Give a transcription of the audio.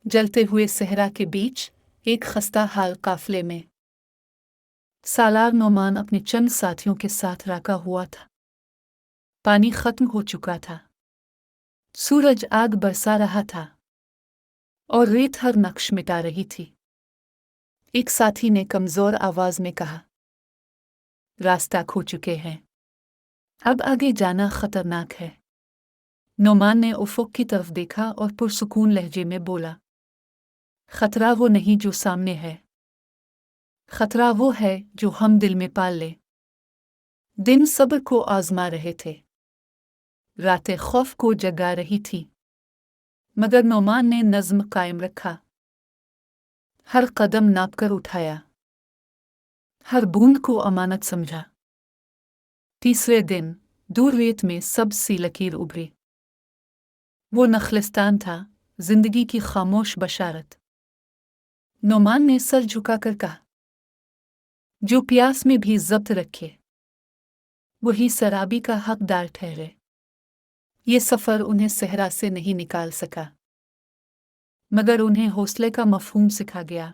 جلتے ہوئے صحرا کے بیچ ایک خستہ حال قافلے میں سالار نعمان اپنے چند ساتھیوں کے ساتھ رکھا ہوا تھا۔ پانی ختم ہو چکا تھا، سورج آگ برسا رہا تھا اور ریت ہر نقش مٹا رہی تھی۔ ایک ساتھی نے کمزور آواز میں کہا، راستہ کھو چکے ہیں، اب آگے جانا خطرناک ہے۔ نعمان نے افق کی طرف دیکھا اور پرسکون لہجے میں بولا، خطرہ وہ نہیں جو سامنے ہے، خطرہ وہ ہے جو ہم دل میں پال لے۔ دن صبر کو آزما رہے تھے، راتیں خوف کو جگا رہی تھی، مگر نعمان نے نظم قائم رکھا۔ ہر قدم ناپ کر اٹھایا، ہر بوند کو امانت سمجھا۔ تیسرے دن دور ریت میں سب سی لکیر ابھری۔ وہ نخلستان تھا، زندگی کی خاموش بشارت۔ نعمان نے سر جھکا کر کہا، جو پیاس میں بھی ضبط رکھے وہی سرابی کا حقدار ٹھہرے۔ یہ سفر انہیں صحرا سے نہیں نکال سکا، مگر انہیں حوصلے کا مفہوم سکھا گیا۔